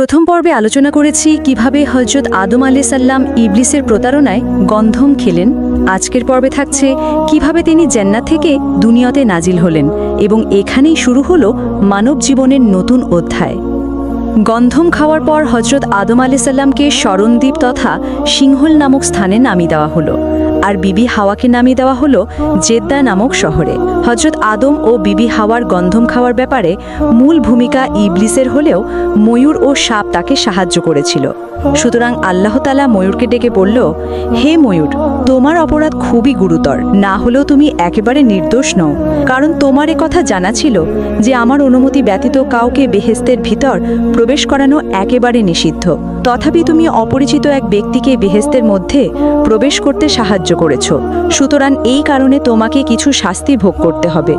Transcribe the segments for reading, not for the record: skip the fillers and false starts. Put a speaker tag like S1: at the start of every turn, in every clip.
S1: প্রথম পর্বে আলোচনা করেছি কিভাবে হযরত আদম আলাইহিস সালাম ইবলিসের প্রতারণায় গন্ধম খেলেন। আজকের পর্বে থাকছে কিভাবে তিনি জান্নাত থেকে দুনিয়াতে নাজিল হলেন এবং এখানেই শুরু হলো মানব জীবনের নতুন অধ্যায়। গন্ধম খাওয়ার পর হযরত আদম আলাইহিস সালামকে শরণদ্বীপ তথা সিংহল নামক স্থানে নামিয়ে দেওয়া হলো, আর বিবি হাওয়াকে নামিয়ে দেওয়া হলো জেদ্দা নামক শহরে। হযরত আদম ও বিবি হাওয়ার গন্ধম খাওয়ার ব্যাপারে মূল ভূমিকা ইবলিসের হলেও ময়ূর ও সাপ তাকে সাহায্য করেছিল। সুতরাং আল্লাহ তাআলা ময়ূরকে ডেকে বলল, হে ময়ূর, তোমার অপরাধ খুবই গুরুতর, না হলেও তুমি একেবারে নির্দোষ নও, কারণ তোমার কথা জানা ছিল যে আমার অনুমতি ব্যতীত কাউকে বেহেশতের ভিতর প্রবেশ করানো একেবারে নিষিদ্ধ। তথাপি তুমি অপরিচিত এক ব্যক্তিকে বেহেশতের মধ্যে প্রবেশ করতে সাহায্য করেছ। সুতরাং এই কারণে তোমাকে কিছু শাস্তি ভোগ করতে হবে।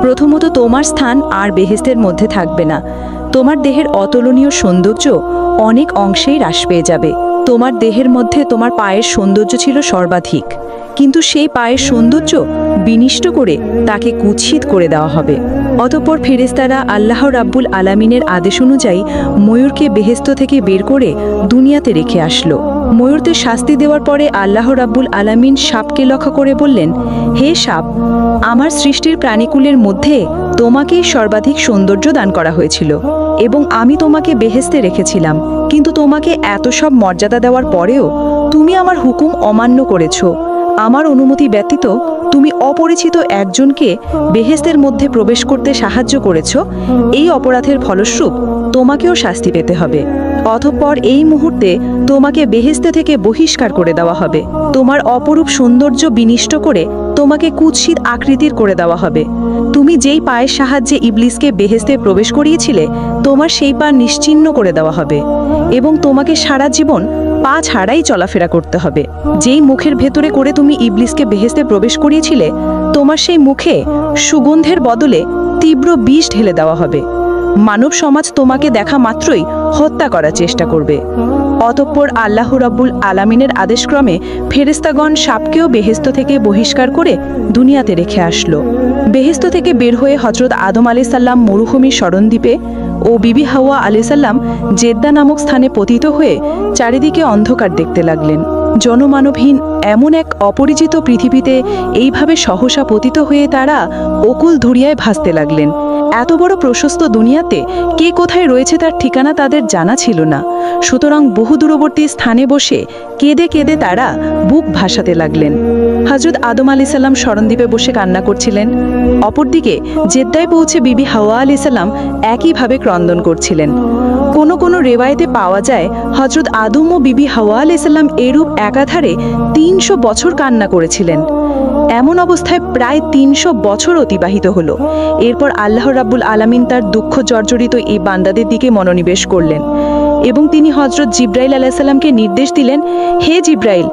S1: প্রথমত, তোমার স্থান আর বেহেশতের মধ্যে থাকবে না। তোমার দেহের অতুলনীয় সৌন্দর্য অনেক অংশেই হ্রাস পেয়ে যাবে। তোমার দেহের মধ্যে তোমার পায়ের সৌন্দর্য ছিল সর্বাধিক, কিন্তু সেই পায়ের সৌন্দর্য বিনষ্ট করে তাকে কুৎসিত করে দেওয়া হবে। অতঃপর ফেরেশতারা আল্লাহ রাব্বুল আলামিনের আদেশ অনুযায়ী ময়ূরকে বেহেশত থেকে বের করে দুনিয়াতে রেখে আসলো। ময়ূরকে শাস্তি দেওয়ার পরে আল্লাহ রাব্বুল আলামিন সাপকে লক্ষ্য করে বললেন, হে সাপ, আমার সৃষ্টির প্রাণীকুলের মধ্যে তোমাকেই সর্বাধিক সৌন্দর্য দান করা হয়েছিল এবং আমি তোমাকে বেহেশতে রেখেছিলাম, কিন্তু তোমাকে এত সব মর্যাদা দেওয়ার পরেও তুমি আমার হুকুম অমান্য করেছো। আমার অনুমতি ব্যতীত তুমি অপরিচিত একজনকে বেহেশতের মধ্যে প্রবেশ করতে সাহায্য করেছ। এই অপরাধের ফলস্বরূপ তোমাকেও শাস্তি পেতে হবে। অতঃপর এই মুহূর্তে তোমাকে বেহেশতে থেকে বহিষ্কার করে দেওয়া হবে। তোমার অপরূপ সৌন্দর্য বিনষ্ট করে তোমাকে কুৎসিত আকৃতির করে দেওয়া হবে। তুমি যেই পায়ের সাহায্যে ইবলিসকে বেহেশতে প্রবেশ করিয়েছিলে, তোমার সেই পা নিশ্চিহ্ন করে দেওয়া হবে এবং তোমাকে সারা জীবন পা ছাড়াই চলাফেরা করতে হবে। যেই মুখের ভেতরে করে তুমি ইবলিসকে বেহেশতে প্রবেশ করিয়েছিলে, তোমার সেই মুখে সুগন্ধের বদলে তীব্র বিষ ঢেলে দেওয়া হবে। মানব সমাজ তোমাকে দেখা মাত্রই হত্যা করার চেষ্টা করবে। অতঃপর আল্লাহ রাব্বুল আলামিনের আদেশক্রমে ফেরেশতাগণ সাপকেও বেহেশত থেকে বহিষ্কার করে দুনিয়াতে রেখে আসলো। বেহেশত থেকে বের হয়ে হযরত আদম আলাইহিস সালাম মরুভূমির শরণদ্বীপে ও বিবি হাওয়া আলাইহিস সালাম জেদ্দা নামক স্থানে পতিত হয়ে চারিদিকে অন্ধকার দেখতে লাগলেন। জনমানবহীন এমন এক অপরিচিত পৃথিবীতে এইভাবে সহসা পতিত হয়ে তারা অকুল ধুরিয়ায় ভাসতে লাগলেন। এত বড় প্রশস্ত দুনিয়াতে কে কোথায় রয়েছে তার ঠিকানা তাদের জানা ছিল না। সুতরাং বহু দূরবর্তী স্থানে বসে কেঁদে কেঁদে তারা বুক ভাসাতে লাগলেন। হযরত আদম আলাইহিস সালাম শরণদ্বীপে বসে কান্না করছিলেন। অপরদিকে জেদ্দায় পৌঁছে বিবি হাওয়া আলাইহিস সালাম একইভাবে ক্রন্দন করছিলেন। কোনো কোনো রেওয়ায়েতে পাওয়া যায় হযরত আদম ও বিবি হাওয়া আলাইহিস সালাম এরূপ একাধারে ৩০০ বছর কান্না করেছিলেন। এমন অবস্থায় প্রায় ৩০০ বছর অতিবাহিত হলো। এরপর আল্লাহ রাব্বুল আলামিন তার দুঃখ জর্জরিত এই বান্দাদের দিকে মনোনিবেশ করলেন এবং তিনি হযরত জিব্রাইল আলাইহিস সালামকে নির্দেশ দিলেন, হে জিব্রাইল,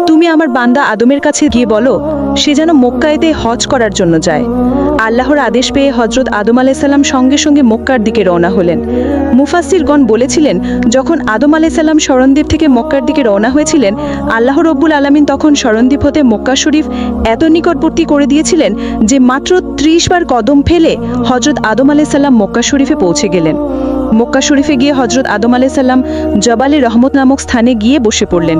S1: তুমি আমার বান্দা আদমের কাছে গিয়ে বলো সে যেন মক্কাতে হজ করার জন্য যায়। আল্লাহর আদেশ পেয়ে হযরত আদম আলাইহিস সালাম সঙ্গে সঙ্গে মক্কার দিকে রওনা হলেন। মুফাসসিরগণ বলেছিলেন, যখন আদম আলাইহিস সালাম শরণদ্বীপ থেকে মক্কার দিকে রওনা হয়েছিলেন, আল্লাহ রাব্বুল আলামিন তখন শরণদ্বীপ হতে মক্কা শরীফ এত নিকটবর্তী করে দিয়েছিলেন যে মাত্র ৩০ বার কদম ফেলে হযরত আদম আলাইহিস সালাম মক্কা শরীফে পৌঁছে গেলেন। মক্কা শরীফে গিয়ে হযরত আদম আলাইহিস সালাম জবালে রহমত নামক স্থানে গিয়ে বসে পড়লেন।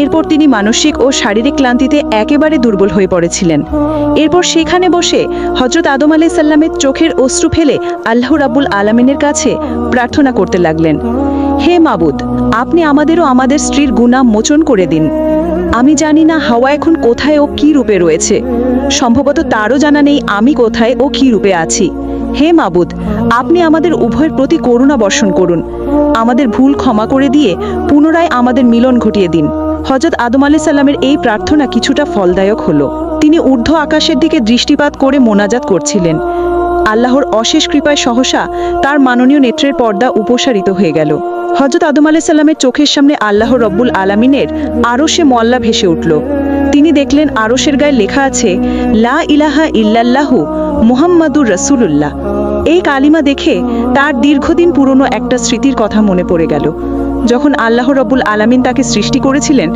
S1: এরপর তিনি মানসিক ও শারীরিক ক্লান্তিতে একেবারে দুর্বল হয়ে পড়েছিলেন। এরপর সেখানে বসে হযরত আদম আলাইহিস সালামের চোখের অশ্রু ফেলে আল্লাহ রাব্বুল আলামিনের কাছে প্রার্থনা করতে লাগলেন, হে মাবুদ, আপনি আমাদের ও আমাদের স্ত্রীর গুনাহ মোচন করে দিন। আমি জানি না হাওয়া এখন কোথায় ও কি রূপে রয়েছে। সম্ভবত তারও জানা নেই আমি কোথায় ও কি রূপে আছি। হে মাবুদ, আপনি আমাদের উভয়ের প্রতি করুণা বর্ষণ করুন। আমাদের ভুল ক্ষমা করে দিয়ে পুনরায় আমাদের মিলন ঘটিয়ে দিন। হযরত আদম আলাইহিস সালামের এই প্রার্থনা কিছুটা ফলদায়ক হলো। তিনি ঊর্ধ্ব আকাশের দিকে দৃষ্টিপাত করে মোনাজাত করছিলেন। আল্লাহর অশেষ কৃপায় সহসা তার মাননীয় নেত্রের পর্দা উপসারিত হয়ে গেল। হযরত আদম আলাইহিস সালামের চোখের সামনে আল্লাহ রাব্বুল আলামিনের আরশে মোয়াল্লা ভেসে উঠল। তিনি দেখলেন আরশের গায়ে লেখা আছে, লা ইলাহা ইল্লাল্লাহু মুহাম্মাদুর রাসূলুল্লাহ। এই কালিমা দেখে তার দীর্ঘদিন পুরনো একটা স্মৃতির কথা মনে পড়ে গেল। যখন আল্লাহ রাব্বুল আলামিন তাকে সৃষ্টি করেছিলেন,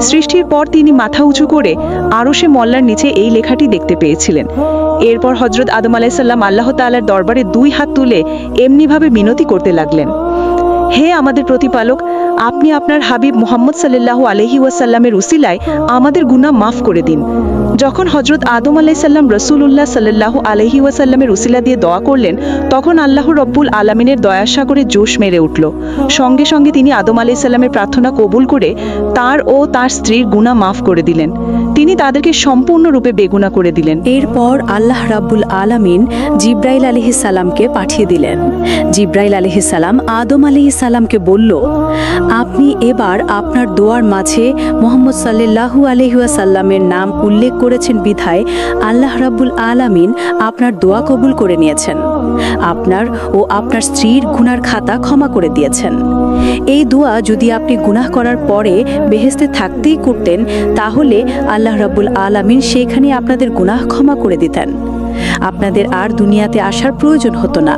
S1: সৃষ্টির পর তিনি মাথা উঁচু করে আরশে মোয়াল্লার নিচে এই লেখাটি দেখতে পেয়েছিলেন। এরপর হযরত আদম আলাইহিস সালাম আল্লাহ তাআলার দরবারে 2 হাত তুলে এমনিভাবে মিনতি করতে লাগলেন,
S2: হে আমাদের প্রতিপালক, আপনি আপনার হাবিব মুহাম্মদ সাল্লাল্লাহু আলাইহি ওয়াসাল্লামের উসিলায় আমাদের গুনাহ মাফ করে দিন। যখন হযরত আদম আলাইহিস সালাম রাসূলুল্লাহ সাল্লাল্লাহু আলাইহি ওয়াসাল্লামের উসিলা দিয়ে দোয়া করলেন, তখন আল্লাহ রব্বুল আলামিনের দয়াসাগরে জোশ মেরে উঠল। সঙ্গে সঙ্গে তিনি আদম আলাইহিস সালামের প্রার্থনা কবুল করে তার ও তার স্ত্রীর গুনাহ মাফ করে দিলেন। তিনি তাদেরকে সম্পূর্ণরূপে বেগুনাহ করে দিলেন।
S1: এরপর আল্লাহ রাব্বুল আলামিন জিব্রাইল আলাইহিস সালামকে পাঠিয়ে দিলেন। জিব্রাইল আলাইহিস সালাম আদম আলাইহিস সালামকে বলল, আপনি এবার আপনার দোয়ার মাঝে মুহাম্মদ সাল্লাল্লাহু আলাইহি ওয়াসাল্লামের নাম উল্লেখ করেছেন বিধায় আল্লাহ রাব্বুল আলামিন আপনার দোয়া কবুল করে নিয়েছেন। আপনার ও আপনার স্ত্রীর গুনার খাতা ক্ষমা করে দিয়েছেন। এই দোয়া যদি আপনি গুনাহ করার পরে বেহেশতে থাকতেই করতেন, তাহলে আল্লাহ রাব্বুল আলামিন সেখানে আপনাদের গুনাহ ক্ষমা করে দিতেন। আপনাদের আর দুনিয়াতে আসার প্রয়োজন হতো না।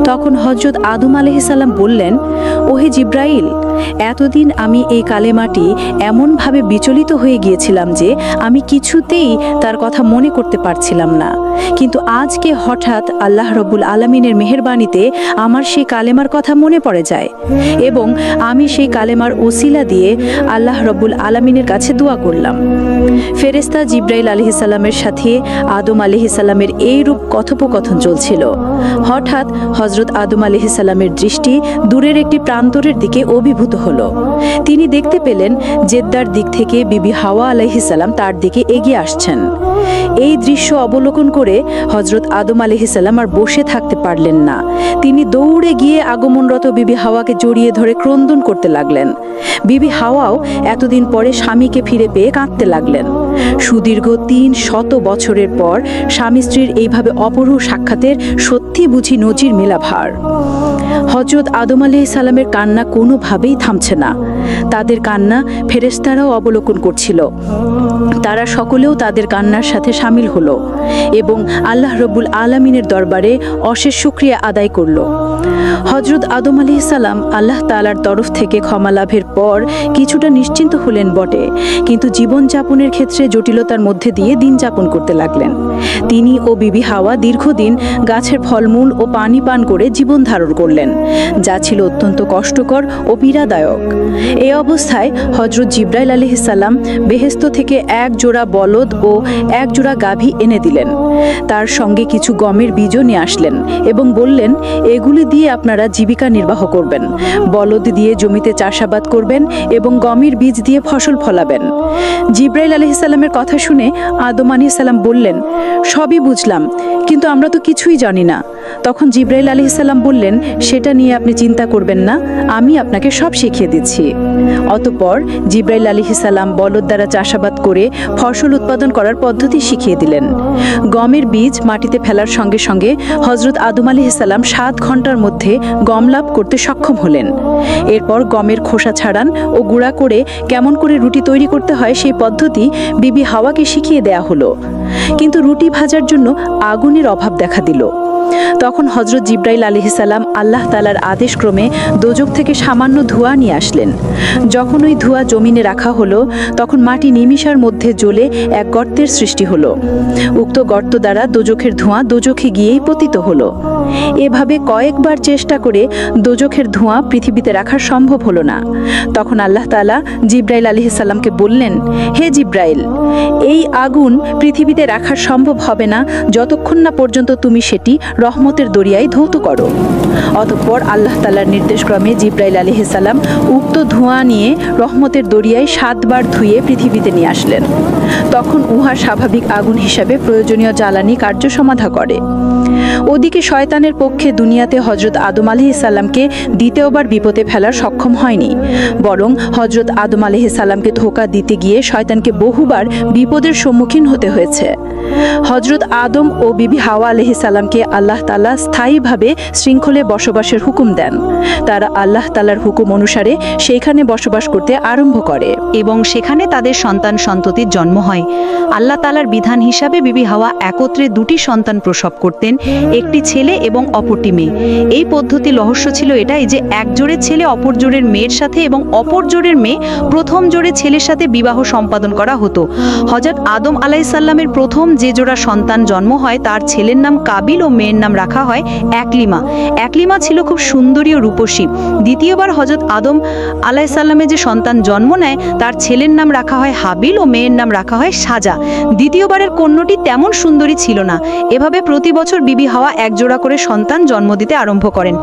S1: তখন হযরত আদম আলাইহিস সালাম বললেন, ওহে জিব্রাইল, এতদিন আমি এই কালেমাটি এমনভাবে বিচলিত হয়ে গিয়েছিলাম যে আমি কিছুতেই তার কথা মনে করতে পারছিলাম না। কিন্তু আজকে হঠাৎ আল্লাহ রাব্বুল আলামিনের মেহেরবানিতে আমার সেই কালেমার কথা মনে পড়ে যায় এবং আমি সেই কালেমার ওসিলা দিয়ে আল্লাহ রাব্বুল আলামিনের কাছে দোয়া করলাম। ফেরেশতা জিব্রাইল আলাইহিস সালামের সাথে আদম আলাইহিস সালামের এইরূপ কথোপকথন চলছিল। হঠাৎ হযরত আদম আলাইহিস সালামের দৃষ্টি দূরের একটি প্রান্তরের দিকে অভিভূত হলো। তিনি দেখতে পেলেন জেদ্দার দিক থেকে বিবি হাওয়া আলাইহিস সালাম তার দিকে এগিয়ে আসছেন। এই দৃশ্য অবলোকন করে হযরত আদম আলাইহিস সালাম আর বসে থাকতে পারলেন না। তিনি দৌড়ে গিয়ে আগমনরত বিবি হাওয়াকে জড়িয়ে ধরে ক্রন্দন করতে লাগলেন। বিবি হাওয়াও এতদিন পরে স্বামীকে ফিরে পেয়ে কাঁদতে লাগলেন। সুদীর্ঘ ৩০০ বছরের পর স্বামী স্ত্রীর এইভাবে অপরূপ সাক্ষাতের সত্যি বুঝি নজির মেলা ভার। হযরত আদম আলাইহিস সালামের কান্না কোনোভাবেই থামছে না। তাদের কান্না ফেরেশতারাও অবলোকন করছিল। তারা সকলেও তাদের কান্নার সাথে শামিল হলো এবং আল্লাহ রাব্বুল আলামিনের দরবারে অশেষ শুকরিয়া আদায় করল। হযরত আদম আলাইহিস সালাম আল্লাহ তাআলার তরফ থেকে ক্ষমা লাভের পর কিছুটা নিশ্চিন্ত হলেন বটে, কিন্তু জীবনযাপনের ক্ষেত্রে জটিলতার মধ্যে দিয়ে দিন যাপন করতে লাগলেন। তিনি ও বিবি হাওয়া দীর্ঘদিন গাছের ফলমূল ও পানি পান করে জীবন ধারণ করলেন, যা ছিল অত্যন্ত কষ্টকর ও পীড়াদায়ক। এই অবস্থায় হযরত জিব্রাইল আলাইহিস সালাম বেহেশত থেকে এক জোড়া বলদ ও এক জোড়া গাভী এনে দিলেন। তার সঙ্গে কিছু গমের বীজও নিয়ে আসলেন এবং বললেন, এগুলি দিয়ে আপনারা জীবিকা নির্বাহ করবেন। বলদ দিয়ে জমিতে চাষাবাদ করবেন এবং গমের বীজ দিয়ে ফসল ফলাবেন। জিব্রাইল আলাইহিস সালামের কথা শুনে আদম আলাইহিস সালাম বললেন, সবই বুঝলাম, কিন্তু আমরা তো কিছুই জানি না। তখন জিব্রাইল আলাইহিস সালাম বললেন, সেটা নিয়ে আপনি চিন্তা করবেন না, আমি আপনাকে সব শিখিয়ে দিচ্ছি। অতঃপর জিব্রাইল আলাইহিস সালাম বলদ দ্বারা চাষাবাদ করে ফসল উৎপাদন করার পদ্ধতি শিখিয়ে দিলেন। গমের বীজ মাটিতে ফেলার সঙ্গে সঙ্গে হযরত আদম আলাইহিস সালাম 7 ঘন্টার মধ্যে গম লাভ করতে সক্ষম হলেন। এরপর গমের খোসা ছাড়ান ও গুঁড়া করে কেমন করে রুটি তৈরি করতে হয় সেই পদ্ধতি বিবি হাওয়াকে শিখিয়ে দেয়া হলো। কিন্তু রুটি ভাজার জন্য আগুনের অভাব দেখা দিল। তখন হযরত জিব্রাইল আলাইহিস সালাম আল্লাহ তাআলার আদেশক্রমে দোজখ থেকে সামান্য ধোঁয়া নিয়ে আসলেন। যখন ওই ধোঁয়া জমিনে রাখা হলো, তখন মাটি নিমিষার মধ্যে জ্বলে এক গর্তের সৃষ্টি হলো। উক্ত গর্ত দ্বারা দোজখের ধোঁয়া দোজখে গিয়েই পতিত হলো। এভাবে কয়েকবার চেষ্টা করে দোজখের ধোঁয়া পৃথিবীতে রাখা সম্ভব হলো না। তখন আল্লাহ তাআলা জিব্রাইল আলাইহিস সালামকে বললেন, হে জিব্রাইল, এই আগুন পৃথিবীতে রাখা সম্ভব হবে না যতক্ষণ না পর্যন্ত তুমি সেটি রহমতের দরিয়ায় ধৌত করো। অতঃপর আল্লাহ তাআলার নির্দেশক্রমে জিব্রাইল আলাইহিস সালাম উক্ত ধোঁয়া নিয়ে রহমতের দরিয়ায় 7 বার ধুয়ে পৃথিবীতে নিয়ে আসলেন। তখন উহা স্বাভাবিক আগুন হিসাবে প্রয়োজনীয় জ্বালানি কার্য সমাধা করে। ওদিকে শয়তানের পক্ষে দুনিয়াতে হযরত আদম আলাইহিস সালামকে দ্বিতীয়বার বিপদে ফেলার সক্ষম হয়নি, বরং হযরত আদম আলাইহিস সালামকে ধোঁকা দিতে গিয়ে শয়তানকে বহুবার বিপদের সম্মুখীন হতে হয়েছে। হযরত আদম ও বিবি হাওয়া আলাইহিস সালামকে আল্লাহ তাআলা স্থায়ীভাবে শৃঙ্খলে বসবাসের হুকুম দেন। তারা আল্লাহ তাআলার হুকুম অনুসারে সেইখানে বসবাস করতে আরম্ভ করে। এবং সেখানে তাদের সন্তান সন্ততির জন্ম হয়। আল্লাহ তাআলার বিধান হিসাবে বিবি হাওয়া একত্রে দুটি সন্তান প্রসব করতেন, একটি ছেলে এবং অপরটি মেয়ে। এই পদ্ধতি রহস্য ছিল এটাই যে এক জোড়ের ছেলে অপর জোড়ের মেয়ের সাথে এবং অপর জোড়ের মেয়ে প্রথম জোড়ের ছেলের সাথে বিবাহ সম্পাদন করা হতো। হযরত আদম আলাইহিসসালামের প্রথম যে জোড়া সন্তান জন্ম হয় তার ছেলের নাম কাবিল ও মেয়ের নাম রাখা হয় একলিমা। একলিমা ছিল খুব সুন্দরী ও রূপসী। দ্বিতীয়বার হযরত আদম আলাইহিসসালামের যে সন্তান জন্ম নেয় তার ছেলের নাম রাখা হয় হাবিল ও মেয়ের নাম রাখা হয় সাজা। দ্বিতীয়বারের কন্যাটি তেমন সুন্দরী ছিল না। এভাবে প্রতি বছর বিবি হাওয়া এক জোড়া করে সন্তান জন্ম দিতে আরম্ভ করেন।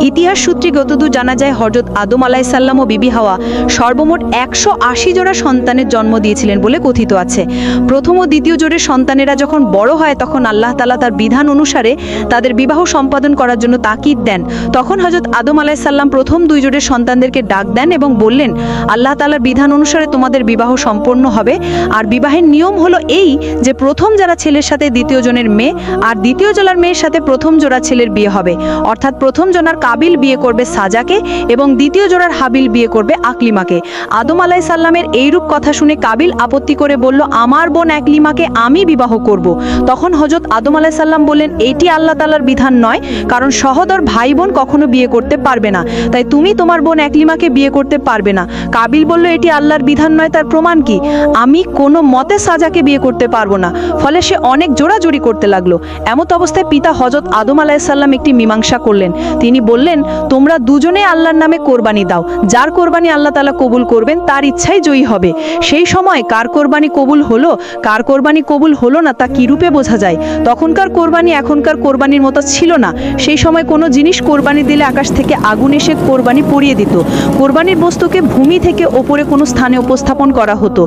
S1: ইতিহাস সূত্রে যতদূর জানা যায় হযরত আদম আলাইহিসসালাম ও বিবি হাওয়া সর্বমোট 180 জোড়া সন্তানের জন্ম দিয়েছিলেন বলে কথিত আছে। প্রথম ও দ্বিতীয় জোড়ের সন্তানেরা যখন বড় হয় তখন আল্লাহ তাআলা তার বিধান অনুসারে তাদের বিবাহ সম্পাদন করার জন্য তাকিদ দেন। তখন হযরত আদম আলাইহিসসালাম প্রথম দুই জোড়ের সন্তানদেরকে ডাক দেন এবং বললেন, আল্লাহ তাআলার বিধান অনুসারে তোমাদের বিবাহ সম্পন্ন হবে। আর বিবাহের নিয়ম হলো এই যে প্রথম যারা ছেলের সাথে দ্বিতীয় জনের মেয়ে আর দ্বিতীয় জোড়ার মেয়ের সাথে প্রথম জোড়া ছেলের বিয়ে হবে। অর্থাৎ প্রথম জোড়ার কাবিল বিয়ে করবে সাজাকে এবং দ্বিতীয় জোড়ার হাবিল বিয়ে করবে আকলিমাকে। আদম আলাইহিসসালামের এইরূপ কথা শুনে কাবিল আপত্তি করে বলল, আমার বোন আকলিমাকে আমি বিবাহ করব। তখন হযরত আদম আলাইহিসসালাম বললেন, এটি আল্লাহ তাআলার বিধান নয়, কারণ সহোদর ভাই বোন কখনো বিয়ে করতে পারবে না, তাই তুমি তোমার বোন আকলিমাকে বিয়ে করতে পারবে না। কাবিল বলল, এটি আল্লাহর বিধান নয়, তার প্রমাণ কি? আমি কোনো মতে সাজাকে বিয়ে করতে পারবো না। ফলে সে অনেক জোড়াজোড়ি করতে লাগলো। এমত অবস্থায় পিতা হযরত আদম আলাইহিসসালাম একটি মীমাংসা করলেন। তিনি বললেন, তোমরা দুজনে আল্লাহর নামে কোরবানি দাও। যার কোরবানি আল্লাহ তাআলা কবুল করবেন তার ইচ্ছাই জয়ী হবে। সেই সময় কার কোরবানি কবুল হলো কার কোরবানি কবুল হলো না তা কি রূপে বোঝা যায়? তখনকার কোরবানি এখনকার কোরবানির মতো ছিল না। সেই সময় কোনো জিনিস কোরবানি দিলে আকাশ থেকে আগুন এসে কোরবানি পড়িয়ে দিত। কোরবানির বস্তুকে ভূমি থেকে ওপরে কোনো স্থানে উপস্থাপন করা হতো।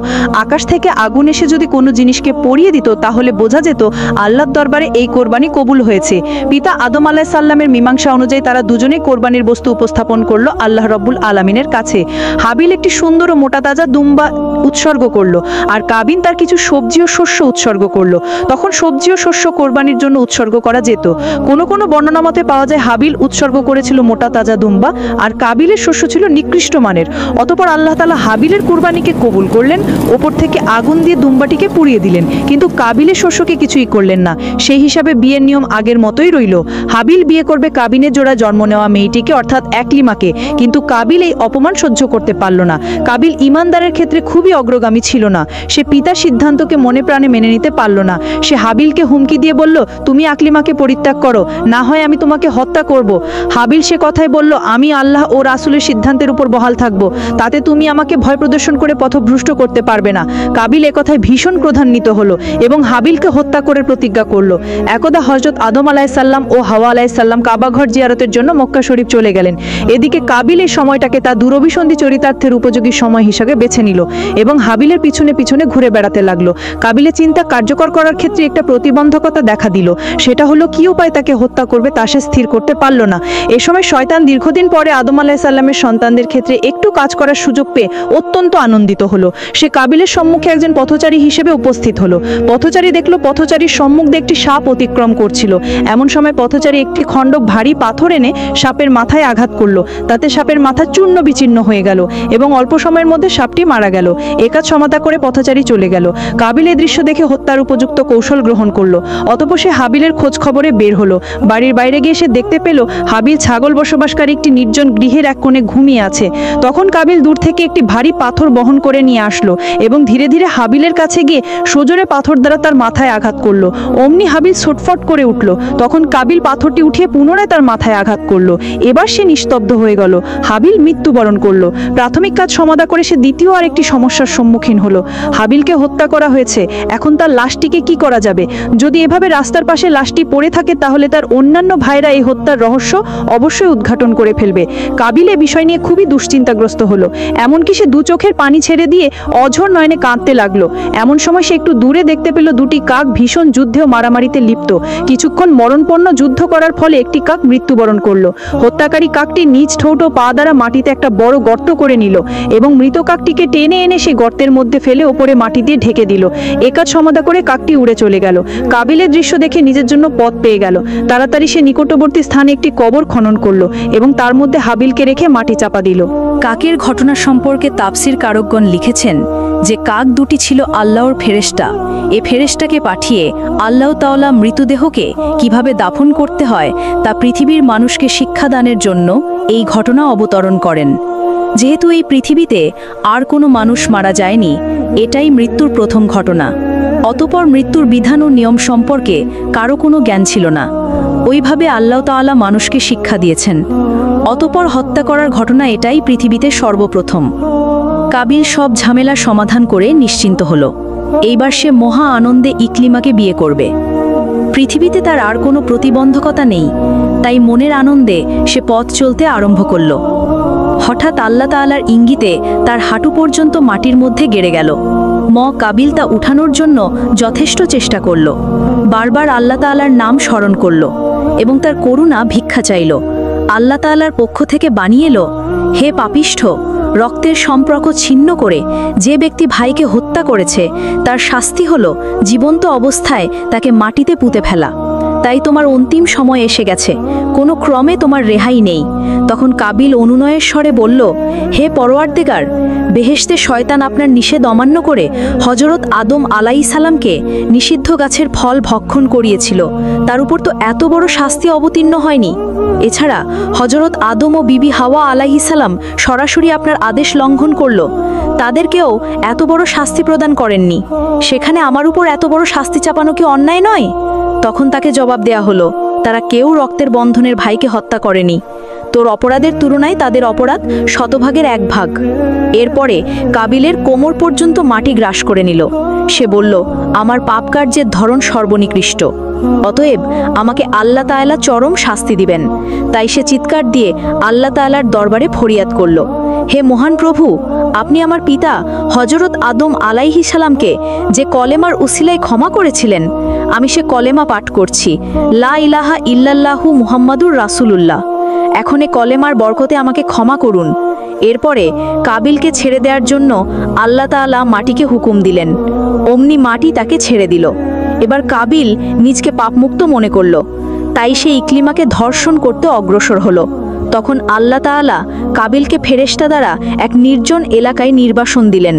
S1: আকাশ থেকে আগুন এসে যদি কোনো জিনিসকে পড়িয়ে দিত তাহলে বোঝা যেত আল্লাহর দরবারে এই কোরবানি কবুল হয়েছে। পিতা আদম আলাইহিসসালামের মীমাংসা অনুযায়ী তারা দুজনে কোরবানির বস্তু উপস্থাপন করলো আল্লাহ রাব্বুল আলামিনের কাছে। হাবিল একটি সুন্দর ও মোটা তাজা দুম্বা উৎসর্গ করলো আর কাবিল তার কিছু সবজি ও শস্য উৎসর্গ করলো। তখন সবজি ও শস্য কোরবানির জন্য উৎসর্গ করা যেত। কোনো কোনো বর্ণনা মতে পাওয়া যায় হাবিল উৎসর্গ করেছিল মোটা তাজা দুম্বা আর কাবিলের শস্য ছিল নিকৃষ্ট মানের। অতঃপর আল্লাহ তাআলা হাবিলের কোরবানিকে কবুল করলেন, ওপর থেকে আগুন দিয়ে দুম্বাটিকে পুড়িয়ে দিলেন, কিন্তু কাবিলের শস্যকে কিছুই করলেন না। সেই হিসাবে বিয়ের নিয়ম আগের মতোই রইল। হাবিল বিয়ে করবে কাবিনের জোড়া জন্ম নেওয়া মেয়েটিকে অর্থাৎ একলিমাকে, কিন্তু কাবিল এই অপমান সহ্য করতে পারল না। কাবিল ইমানদারের ক্ষেত্রে খুবই অগ্রগামী ছিল না। সে পিতার সিদ্ধান্তকে মনে প্রাণে মেনে নিতে পারল না। সে হাবিলকে হুমকি দিয়ে বলল, তুমি আকলিমাকে পরিত্যাগ করো, না হয় আমি তোমাকে হত্যা করব। হাবিল সে কথায় বলল, আমি আল্লাহ ও রাসূলের সিদ্ধান্তের উপর বহাল থাকব, তাতে তুমি আমাকে ভয় প্রদর্শন করে পথভ্রষ্ট করতে পারবে না। কাবিল একথায় ভীষণ ক্রোধান্বিত হলো এবং হাবিলকে হত্যা করে প্রতিজ্ঞা করলো। একদা হযরত আদম আলাইহিসসালাম ও হাওয়া আলাইহিসসালাম কাবাঘর জিয়ারতের জন্য মক্কা শরীফ চলে গেলেন। এদিকে কাবিল এই সময়টাকে তার দূরভিসন্ধি চরিতার্থের উপযোগী সময় হিসাবে বেছে নিল এবং হাবিলের পিছনে পিছনে ঘুরে বেড়াতে লাগলো। কাবিলের চিন্তা কার্যকর করার ক্ষেত্রে একটা প্রতিবন্ধকতা দেখা দিল। সেটা হলো কি উপায় তাকে হত্যা করবে তা সে স্থির করতে পারল না। এ সময় শয়তান দীর্ঘদিন পরে আদম আলাইহিসসালামের সন্তানদের ক্ষেত্রে একটু কাজ করার সুযোগ পেয়ে অত্যন্ত আনন্দিত হলো। সে কাবিলের সম্মুখে একজন পথচারী হিসেবে উপস্থিত হলো। পথচারী দেখলো পথচারীর সম্মুখ দিয়ে একটি সাপ অতিক্রম করছিল। এমন সময় পথচারী একটি খণ্ড ভারী পাথর এনে সাপের মাথায় আঘাত করলো। তাতে সাপের মাথা চূর্ণ বিচীর্ণ হয়ে গেল এবং অল্প সময়ের মধ্যে সাপটি মারা গেল। একাজ সমাধা করে পথচারী চলে গেল। কাবিল এই দৃশ্য দেখে হত্যার উপযুক্ত কৌশল গ্রহণ করলো। অতঃপর সে হাবিলের খোঁজ খবরে বের হলো। বাড়ির বাইরে গিয়ে সে দেখতে পেল হাবিল ছাগল বসবাসকারী একটি নির্জন গৃহের এক কোণে ঘুমিয়ে আছে। তখন কাবিল দূর থেকে একটি ভারী পাথর বহন করে নিয়ে আসলো এবং ধীরে ধীরে হাবিলের কাছে গিয়ে সজোরে পাথর দ্বারা তার মাথায় আঘাত করলো। অমনি হাবিল ছটফট করে উঠল। তখন কাবিল পাথরটি উঠিয়ে পুনরায় তার মাথায় আঘাত করলো। এবার সে নিস্তব্ধ হয়ে গেল। হাবিল মৃত্যুবরণ করলো। প্রাথমিক কাজ সমাধা করে সে দ্বিতীয় আরেকটি সমস্যার সম্মুখীন হলো। হাবিলকে হত্যা করা হয়েছে, এখন তার লাশটিকে কি করা যাবে? যদি এভাবে রাস্তার পাশে লাশটি পড়ে থাকে তাহলে তার অন্যান্য ভাইরা এই হত্যার রহস্য অবশ্যই উদ্ঘাটন করে ফেলবে। কাবিল এ বিষয় নিয়ে খুবই দুশ্চিন্তাগ্রস্ত হলো। এমনকি সে দু চোখের পানি ছেড়ে দিয়ে অঝোর নয়নে কাঁদতে লাগলো। এমন সময় সে একটু দূরে দেখতে পেল দুটি কাক ভীষণ যুদ্ধে ও মারামারিতে লিপ্ত। কিছুক্ষণ মরণপন্ন যুদ্ধ করার ফলে একটি কাক মৃত্যুবরণ করলো। হত্যাকারী কাকটি নিজ ঠোঁট ও পা দ্বারা মাটিতে একটা বড় গর্ত করে নিল এবং মৃত কাকটিকে টেনে এনে সেই গর্তের মধ্যে ফেলে ওপরে মাটি দিয়ে ঢেকে দিল। একাজ সমাধা করে কাকটি উড়ে চলে গেল। কাবিলের দৃশ্য দেখে নিজের জন্য পথ পেয়ে গেল। তাড়াতাড়ি সে নিকটবর্তী স্থানে একটি কবর খনন করলো এবং তার মধ্যে হাবিলকে রেখে মাটি চাপা দিল। কাকের ঘটনা সম্পর্কে তাফসির কারকগণ লিখেছেন যে কাক দুটি ছিল আল্লাহর ফেরেশতা। এ ফেরেশতাকে পাঠিয়ে আল্লাহ তাআলা মৃতদেহকে কিভাবে দাফন করতে হয় তা পৃথিবীর মানুষকে শিক্ষাদানের জন্য এই ঘটনা অবতরণ করেন। যেহেতু এই পৃথিবীতে আর কোনো মানুষ মারা যায়নি, এটাই মৃত্যুর প্রথম ঘটনা। অতঃপর মৃত্যুর বিধান ও নিয়ম সম্পর্কে কারো কোনো জ্ঞান ছিল না। ওইভাবে আল্লাহ তাআলা মানুষকে শিক্ষা দিয়েছেন। অতঃপর হত্যা করার ঘটনা এটাই পৃথিবীতে সর্বপ্রথম। কাবিল সব ঝামেলার সমাধান করে নিশ্চিন্ত হলো। এইবার সে মহা আনন্দে ইকলিমাকে বিয়ে করবে। পৃথিবীতে তার আর কোনো প্রতিবন্ধকতা নেই, তাই মনের আনন্দে সে পথ চলতে আরম্ভ করল। হঠাৎ আল্লাহ তাআলার ইঙ্গিতে তার হাঁটু পর্যন্ত মাটির মধ্যে গেড়ে গেল। কাবিল তা উঠানোর জন্য যথেষ্ট চেষ্টা করল। বারবার আল্লাহ তাআলার নাম স্মরণ করল এবং তার করুণা ভিক্ষা চাইল। আল্লাহ তাআলার পক্ষ থেকে বাণী এলো, হে পাপিষ্ঠ, রক্তের সম্পর্ক ছিন্ন করে যে ব্যক্তি ভাইকে হত্যা করেছে তার শাস্তি হলো জীবন্ত অবস্থায় তাকে মাটিতে পুঁতে ফেলা। তাই তোমার অন্তিম সময় এসে গেছে, কোনো ক্রমে তোমার রেহাই নেই। তখন কাবিল অনুনয়ের স্বরে বলল, হে পরওয়ারদিগার, বেহেশতে শয়তান আপনার নিষেধ অমান্য করে হযরত আদম আলাইহিস সালামকে নিষিদ্ধ গাছের ফল ভক্ষণ করিয়েছিল, তার উপর তো এত বড় শাস্তি অবতীর্ণ হয়নি। এছাড়া হযরত আদম ও বিবি হাওয়া আলাইহিস সালাম সরাসরি আপনার আদেশ লঙ্ঘন করল, তাদেরকেও এত বড় শাস্তি প্রদান করেননি, সেখানে আমার উপর এত বড় শাস্তি চাপানো কি অন্যায় নয়? তখন তাকে জবাব দেয়া হলো, তারা কেউ রক্তের বন্ধনের ভাইকে হত্যা করেনি। তোর অপরাধের তুলনায় তাদের অপরাধ শতভাগের 1 ভাগ। এরপরে কাবিলের কোমর পর্যন্ত মাটি গ্রাস করে নিল। সে বলল, আমার পাপ কার্যের ধরন সর্বনিকৃষ্ট, অতএব আমাকে আল্লাহ তাআলা চরম শাস্তি দিবেন। তাই সে চিৎকার দিয়ে আল্লাহ তাআলার দরবারে ফরিয়াদ করল, হে মহান প্রভু, আপনি আমার পিতা হযরত আদম আলাইহিস সালামকে যে কলেমার উসিলায় ক্ষমা করেছিলেন, আমি সে কলেমা পাঠ করছি, লা ইলাহা ইল্লাল্লাহু মুহাম্মাদুর রাসূলুল্লাহ। এখন এ কলেমার বরকতে আমাকে ক্ষমা করুন। এরপরে কাবিলকে ছেড়ে দেওয়ার জন্য আল্লাহ তাআলা মাটিকে হুকুম দিলেন। অমনি মাটি তাকে ছেড়ে দিল। এবার কাবিল নিজকে পাপমুক্ত মনে করল, তাই সে ইকলিমাকে ধর্ষণ করতে অগ্রসর হলো। তখন আল্লাহ তাআলা কাবিলকে ফেরেশতা দ্বারা এক নির্জন এলাকায় নির্বাসন দিলেন।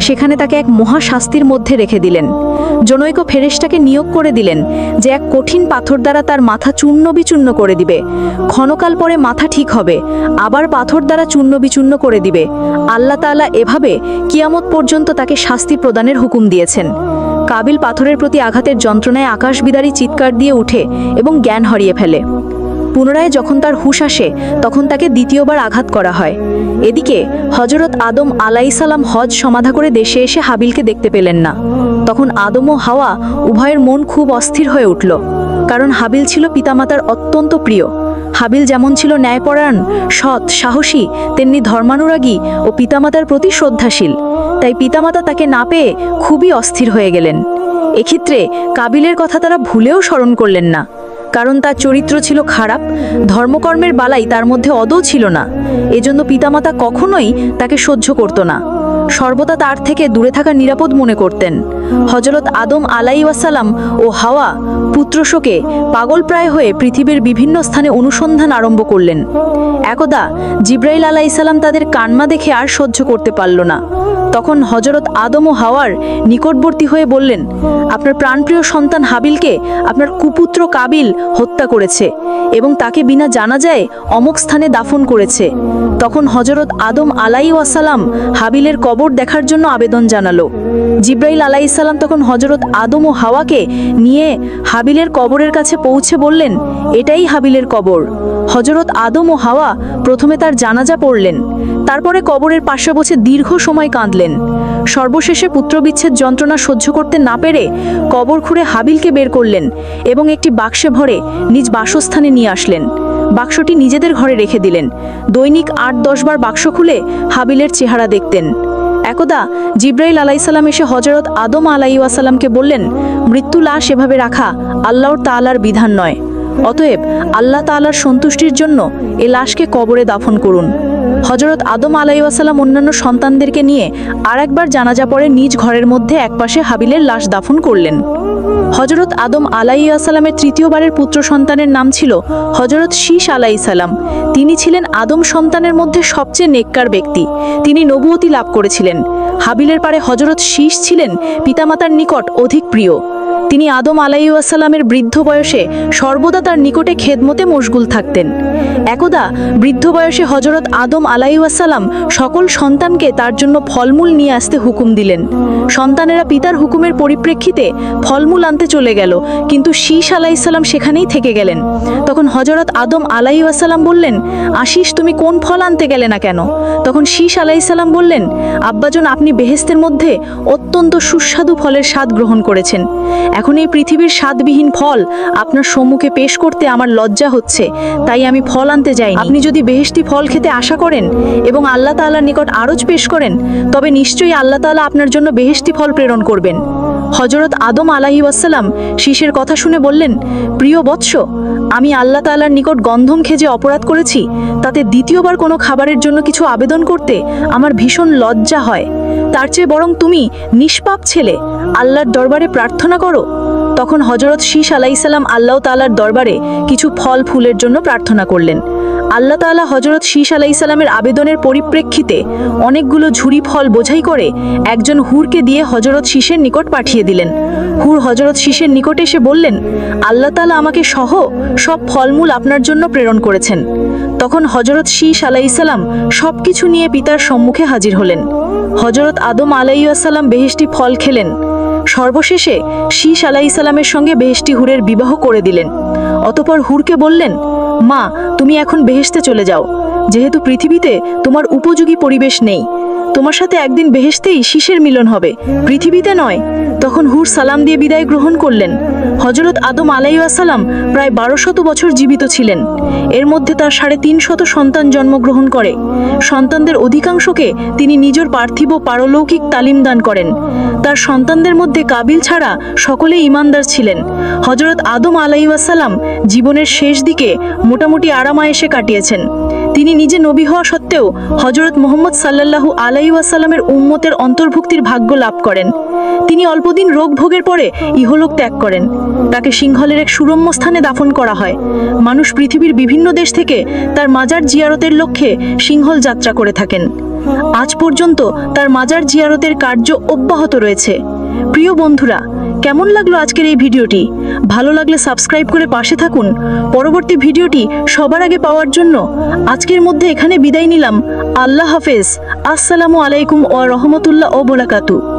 S1: সেখানে তাকে এক মহাশাস্তির মধ্যে রেখে দিলেন। জনৈক ফেরেশতাকে নিয়োগ করে দিলেন যে এক কঠিন পাথর দ্বারা তার মাথা চূর্ণ বিচূর্ণ করে দিবে। ক্ষণকাল পরে মাথা ঠিক হবে, আবার পাথর দ্বারা চূর্ণ বিচূর্ণ করে দিবে। আল্লাহ তাআলা এভাবে কিয়ামত পর্যন্ত তাকে শাস্তি প্রদানের হুকুম দিয়েছেন। কাবিল পাথরের প্রতি আঘাতের যন্ত্রণায় আকাশবিদারী চিৎকার দিয়ে উঠে এবং জ্ঞান হারিয়ে ফেলে। পুনরায় যখন তার হুঁশ আসে তখন তাকে দ্বিতীয়বার আঘাত করা হয়। এদিকে হযরত আদম আলাইহিস সালাম হজ সমাধা করে দেশে এসে হাবিলকে দেখতে পেলেন না। তখন আদম ও হাওয়া উভয়ের মন খুব অস্থির হয়ে উঠল, কারণ হাবিল ছিল পিতামাতার অত্যন্ত প্রিয়। হাবিল যেমন ছিল ন্যায়পরায়ণ, সৎ, সাহসী, তেমনি ধর্মানুরাগী ও পিতামাতার প্রতি শ্রদ্ধাশীল। তাই পিতামাতা তাকে না পেয়ে খুবই অস্থির হয়ে গেলেন। এক্ষেত্রে কাবিলের কথা তারা ভুলেও স্মরণ করলেন না, কারণ তার চরিত্র ছিল খারাপ, ধর্মকর্মের বালাই তার মধ্যে অদৌ ছিল না। এজন্য পিতামাতা কখনোই তাকে সহ্য করত না, সর্বদা তার থেকে দূরে থাকা নিরাপদ মনে করতেন। হযরত আদম আলাইহিস সালাম ও হাওয়া পুত্রশোকে পাগলপ্রায় হয়ে পৃথিবীর বিভিন্ন স্থানে অনুসন্ধান আরম্ভ করলেন। একদা জিব্রাইল আলাইহিস সালাম তাদের কান্না দেখে আর সহ্য করতে পারল না। তখন হযরত আদম ও হাওয়ার নিকটবর্তী হয়ে বললেন, আপনার প্রাণপ্রিয় সন্তান হাবিলকে আপনার কুপুত্র কাবিল হত্যা করেছে এবং তাকে বিনা জানাজায় অমুক স্থানে দাফন করেছে। তখন হযরত আদম আলাইহিস সালাম হাবিলের কবর দেখার জন্য আবেদন জানালো। জিব্রাইল আলাইহিস সালাম তখন হযরত আদম ও হাওয়াকে নিয়ে হাবিলের কবরের কাছে পৌঁছে বললেন, এটাই হাবিলের কবর। হযরত আদম ও হাওয়া প্রথমে তার জানাজা পড়লেন, তারপরে কবরের পাশে বসে দীর্ঘ সময় কাঁদলেন। সর্বশেষে পুত্রবিচ্ছেদ যন্ত্রণা সহ্য করতে না পেরে কবর খুঁড়ে হাবিলকে বের করলেন এবং একটি বাক্সে ভরে নিজ বাসস্থানে নিয়ে আসলেন। বাক্সটি নিজেদের ঘরে রেখে দিলেন। দৈনিক ৮-১০ বার বাক্স খুলে হাবিলের চেহারা দেখতেন। একদা জিব্রাইল আলাইহিস সালাম এসে হযরত আদম আলাইহিস সালামকে বললেন, মৃত্যু লাশ এভাবে রাখা আল্লাহর তাআলার বিধান নয়, অতএব আল্লাহ তাআলার সন্তুষ্টির জন্য এ লাশকে কবরে দাফন করুন।
S3: হযরত আদম আলাইহিস সালাম অন্যান্য সন্তানদেরকে নিয়ে আরেকবার জানাজা পড়ে নিজ ঘরের মধ্যে একপাশে হাবিলের লাশ দাফন করলেন। হযরত আদম আলাইহিস সালামের তৃতীয়বারের পুত্র সন্তানের নাম ছিল হযরত শীশ আলাইহিস সালাম। তিনি ছিলেন আদম সন্তানের মধ্যে সবচেয়ে নেককার ব্যক্তি। তিনি নবুয়তি লাভ করেছিলেন। হাবিলের পারে হযরত শীশ ছিলেন পিতামাতার নিকট অধিক প্রিয়। তিনি আদম আলাইহিস সালামের বৃদ্ধ বয়সে সর্বদা তার নিকটে খেদমতে মশগুল থাকতেন। একদা বৃদ্ধ বয়সে হযরত আদম আলাইহিস সালাম সকল সন্তানকে তার জন্য ফলমূল নিয়ে আসতে হুকুম দিলেন। সন্তানেরা পিতার হুকুমের পরিপ্রেক্ষিতে ফলমূল আনতে চলে গেল, কিন্তু শীশ আলাইহিস সালাম সেখানেই থেকে গেলেন। তখন হযরত আদম আলাইহিস সালাম বললেন, আশিস, তুমি কোন ফল আনতে গেলে না কেন? তখন শীশ আলাইহিস সালাম বললেন, আব্বাজন, আপনি বেহেশতের মধ্যে অত্যন্ত সুস্বাদু ফলের স্বাদ গ্রহণ করেছেন। এখন এই পৃথিবীর স্বাদবিহীন ফল আপনার সম্মুখে পেশ করতে আমার লজ্জা হচ্ছে, তাই আমি ফল আনতে যাইনি। আপনি যদি বেহেশতি ফল খেতে আশা করেন এবং আল্লাহ তাআলার নিকট আরজ পেশ করেন, তবে নিশ্চয়ই আল্লাহ তাআলা আপনার জন্য বেহেশতি ফল প্রেরণ করবেন। হযরত আদম আলাইহিস সালাম শীশের কথা শুনে বললেন, প্রিয় বৎস, আমি আল্লাহ তাআলার নিকট গন্ধম খেয়ে অপরাধ করেছি, তাতে দ্বিতীয়বার কোনো খাবারের জন্য কিছু আবেদন করতে আমার ভীষণ লজ্জা হয়। তার চেয়ে বরং তুমি নিষ্পাপ ছেলে আল্লাহর দরবারে প্রার্থনা করো। তখন হযরত শীশ আলাইহিস সালাম আল্লাহ তাআলার দরবারে কিছু ফল ফুলের জন্য প্রার্থনা করলেন। আল্লাহ তাআলা হযরত শীশ আলাইহিস সালামের আবেদনের পরিপ্রেক্ষিতে অনেকগুলো ঝুরি ফল বোঝাই করে একজন হুরকে দিয়ে হযরত শীশের নিকট পাঠিয়ে দিলেন। হুর হযরত শীশের নিকট এসে বললেন, আল্লাহ তাআলা আমাকে সহ সব ফলমূল আপনার জন্য প্রেরণ করেছেন। তখন হযরত শীশ আলাইহিস সালাম সবকিছু নিয়ে পিতার সম্মুখে হাজির হলেন। হযরত আদম আলাইহিস সালাম বেহেশতি ফল খেলেন। সর্বশেষে শীশ আলাইহিস সালামের সঙ্গে বেহেশতি হুরের বিবাহ করে দিলেন। অতঃপর হুরকে বললেন, মা, তুমি এখন বেহেশতে চলে যাও, যেহেতু পৃথিবীতে তোমার উপযোগী পরিবেশ নেই। তোমার সাথে একদিন বেহেশতেই শীশের মিলন হবে, পৃথিবীতে নয়। তখন হুর সালাম দিয়ে বিদায় গ্রহণ করলেন। হযরত আদম আলাইহিস সালাম প্রায় 1200 বছর জীবিত ছিলেন। এর মধ্যে তার 350 সন্তান জন্মগ্রহণ করে। সন্তানদের অধিকাংশকে তিনি নিজের পার্থিব পারলৌকিক তালিম দান করেন। তার সন্তানদের মধ্যে কাবিল ছাড়া সকলেই ঈমানদার ছিলেন। হযরত আদম আলাইহিস সালাম জীবনের শেষ দিকে মোটামুটি আরামায়েশে কাটিয়েছেন। তিনি নিজে নবী হওয়া সত্ত্বেও হযরত মুহাম্মদ সাল্লাল্লাহু আলাইহি ওয়াসাল্লামের উম্মতের অন্তর্ভুক্তির ভাগ্য লাভ করেন। তিনি অল্পদিন রোগ ভোগের পরে ইহলোক ত্যাগ করেন। তাকে সিংহলের এক সুরম্য স্থানে দাফন করা হয়। মানুষ পৃথিবীর বিভিন্ন দেশ থেকে তার মাজার জিয়ারতের লক্ষ্যে সিংহল যাত্রা করে থাকেন। আজ পর্যন্ত তার মাজার জিয়ারতের কার্য অব্যাহত রয়েছে। প্রিয় বন্ধুরা, কেমন লাগলো আজকের এই ভিডিওটি? ভালো লাগলে সাবস্ক্রাইব করে পাশে থাকুন পরবর্তী ভিডিওটি সবার আগে পাওয়ার জন্য। আজকের মধ্যে এখানে বিদায় নিলাম। আল্লাহ হাফেজ। আসসালামু আলাইকুম ওয়া রাহমাতুল্লাহি ওয়া বারাকাতুহু।